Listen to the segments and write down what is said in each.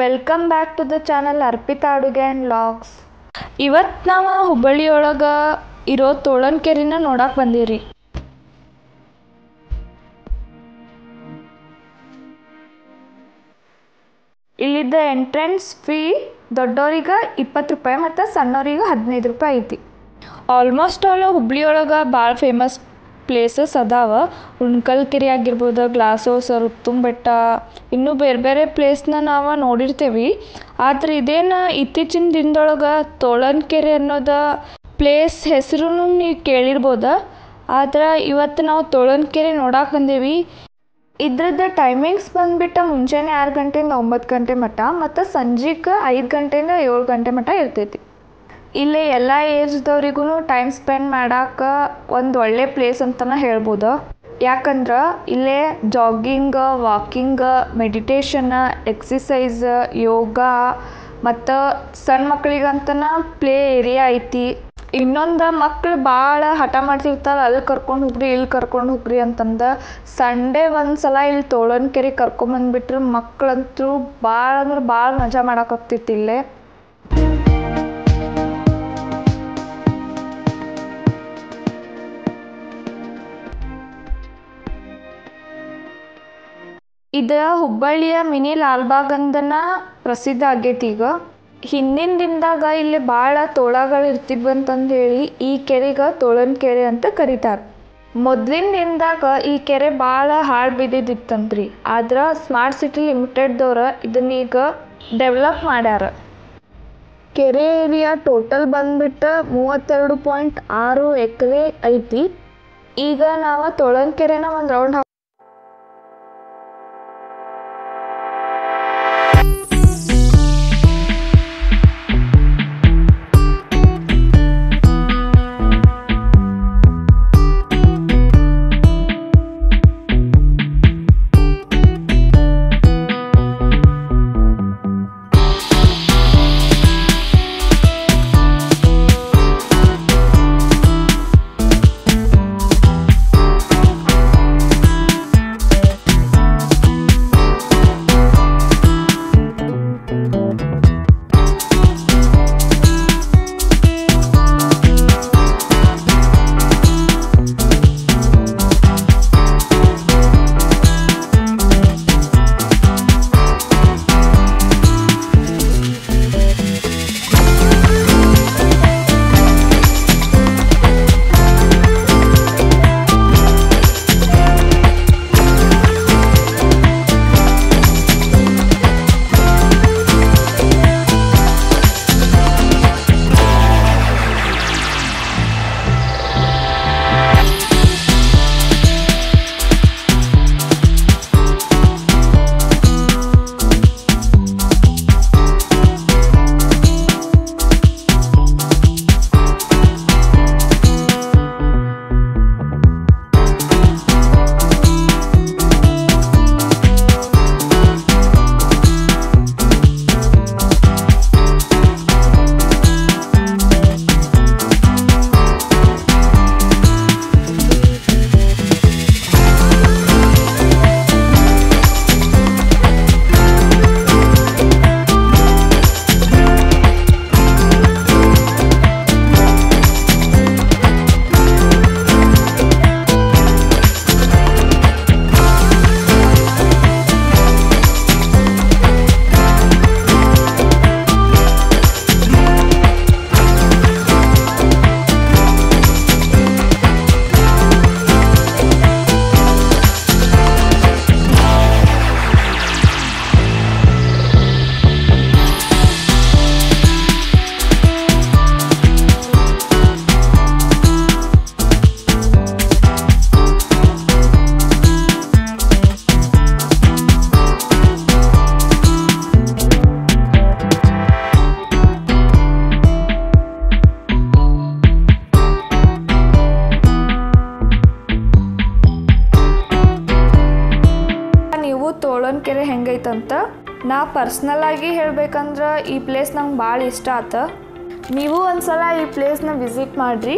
Welcome back to the channel Arpita ಅಡುಗೆ and vlogs. ಇವತ್ತು ನಾವು ಹುಬ್ಬಳ್ಳಿಯೊಳಗೆ ಇರೋ ತೋಳನ್ಕೆರೆನ ನೋಡಕ್ಕೆ ಬಂದೀವಿ. ಇಲ್ಲಿದ್ದ ಎಂಟ್ರೆನ್ಸ್ ಫೀ ದೊಡ್ಡೋರಿಗೆ 20 ರೂಪಾಯಿ ಮತ್ತು ಸಣ್ಣೋರಿಗೆ 15 ರೂಪಾಯಿ ಐತಿ. ಆಲ್ಮೋಸ್ಟ್ ಆಲ್ ಹುಬ್ಳಿಯೊಳಗೆ ಭಾಳ ಫೇಮಸ್ ಪ್ಲೇಸಸ್ ಅದಾವ. ಉಣ್ಕಲ್ ಕೆರೆ ಆಗಿರ್ಬೋದು, ಗ್ಲಾಸ್ ಹೌಸ್, ರುತ್ತುಂಗ್ ಬೆಟ್ಟ, ಇನ್ನೂ ಬೇರೆ ಬೇರೆ ಪ್ಲೇಸ್ನ ನಾವು ನೋಡಿರ್ತೀವಿ. ಆದರೆ ಇದೇನು ಇತ್ತೀಚಿನ ದಿನದೊಳಗೆ ತೋಳನ್ಕೆರೆ ಅನ್ನೋದು ಪ್ಲೇಸ್ ಹೆಸರು ನೀವು ಕೇಳಿರ್ಬೋದು. ಆದ್ರೆ ಇವತ್ತು ನಾವು ತೋಳನ್ಕೆರೆ ನೋಡಕ್ಕೆ ಬಂದೀವಿ. ಇದ್ರದ್ದು ಟೈಮಿಂಗ್ಸ್ ಬಂದುಬಿಟ್ಟು ಮುಂಜಾನೆ 6 ಗಂಟೆಯಿಂದ 9 ಗಂಟೆ ಮಟ್ಟ ಮತ್ತು ಸಂಜೆಗೆ 5 ಗಂಟೆಯಿಂದ 7 ಗಂಟೆ ಮಟ್ಟ ಇರ್ತೈತಿ. ಇಲ್ಲಿ ಎಲ್ಲ ಏಜ್ದವ್ರಿಗೂ ಟೈಮ್ ಸ್ಪೆಂಡ್ ಮಾಡೋಕೆ ಒಂದು ಒಳ್ಳೆ ಪ್ಲೇಸ್ ಅಂತಲೇ ಹೇಳ್ಬೋದು. ಯಾಕಂದ್ರೆ ಇಲ್ಲೇ ಜಾಗಿಂಗ್, ವಾಕಿಂಗ್, ಮೆಡಿಟೇಷನ್, ಎಕ್ಸಸೈಸ್, ಯೋಗ ಮತ್ತು ಸಣ್ಣ ಮಕ್ಕಳಿಗಂತನೇ ಪ್ಲೇ ಏರಿಯಾ ಐತಿ. ಇನ್ನೊಂದು ಮಕ್ಕಳು ಭಾಳ ಹಠ ಮಾಡ್ತಿರ್ತಾರೆ, ಅಲ್ಲಿ ಕರ್ಕೊಂಡು ಹೋಗ್ರಿ, ಇಲ್ಲಿ ಕರ್ಕೊಂಡು ಹೋಗ್ರಿ ಅಂತಂದು. ಸಂಡೇ ಒಂದು ಸಲ ಇಲ್ಲಿ ತೋಳನ್ಕೆರೆ ಕರ್ಕೊಂಬಂದುಬಿಟ್ರೆ ಮಕ್ಕಳಂತೂ ಭಾಳ ಅಂದ್ರೆ ಭಾಳ ಮಜಾ ಮಾಡೋಕ್ಕಾಗ್ತಿತ್ತು ಇಲ್ಲೇ. ಇದು ಹುಬ್ಬಳ್ಳಿಯ ಮಿನಿ ಲಾಲ್ಬಾಗ್ ಅಂದನ ಪ್ರಸಿದ್ಧ ಆಗೈತಿ. ಈಗ ಹಿಂದಿನ ದಿನದಾಗ ಇಲ್ಲಿ ಭಾಳ ತೋಳಗಳು ಇರ್ತಿದ್ವಂತಂದು ಹೇಳಿ ಈ ಕೆರೆಗೆ ತೋಳನ್ಕೆರೆ ಅಂತ ಕರೀತಾರೆ. ಮೊದಲಿನ ದಿನದಾಗ ಈ ಕೆರೆ ಭಾಳ ಹಾಳು ಬಿದ್ದಿದ್ದಿತ್ತಂತ್ರಿ. ಆದ್ರೆ ಸ್ಮಾರ್ಟ್ ಸಿಟಿ ಲಿಮಿಟೆಡ್ದವ್ರು ಇದನ್ನೀಗ ಡೆವಲಪ್ ಮಾಡ್ಯಾರ. ಕೆರೆ ಏರಿಯಾ ಟೋಟಲ್ ಬಂದ್ಬಿಟ್ಟು 32.6 ಎಕರೆ ಐತಿ. ಈಗ ನಾವು ತೋಳನ್ಕೆರೆನ ಒಂದು ರೌಂಡ್ ತೋಳನ್ಕೆರೆ ಹೆಂಗೈತಂತ ನಾ ಪರ್ಸ್ನಲಾಗಿ ಹೇಳ್ಬೇಕಂದ್ರೆ ಈ ಪ್ಲೇಸ್ ನಂಗೆ ಭಾಳ ಇಷ್ಟ ಆಯ್ತು. ನೀವು ಒಂದ್ಸಲ ಈ ಪ್ಲೇಸ್ನ ವಿಸಿಟ್ ಮಾಡಿರಿ.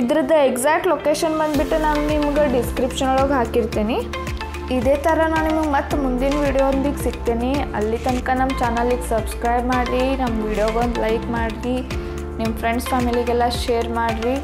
ಇದ್ರದ್ದು ಎಕ್ಸಾಕ್ಟ್ ಲೊಕೇಶನ್ ಬಂದುಬಿಟ್ಟು ನಾನು ನಿಮ್ಗೆ ಡಿಸ್ಕ್ರಿಪ್ಷನ್ ಒಳಗೆ ಹಾಕಿರ್ತೀನಿ. ಇದೇ ಥರ ನಾನು ನಿಮಗೆ ಮತ್ತೆ ಮುಂದಿನ ವಿಡಿಯೋದೊಂದಿಗೆ ಸಿಗ್ತೀನಿ. ಅಲ್ಲಿ ತನಕ ನಮ್ಮ ಚಾನಲಿಗೆ ಸಬ್ಸ್ಕ್ರೈಬ್ ಮಾಡಿರಿ, ನಮ್ಮ ವಿಡಿಯೋಗೊಂದು ಲೈಕ್ ಮಾಡಿರಿ, ನಿಮ್ಮ ಫ್ರೆಂಡ್ಸ್ ಫ್ಯಾಮಿಲಿಗೆಲ್ಲ ಶೇರ್ ಮಾಡಿರಿ.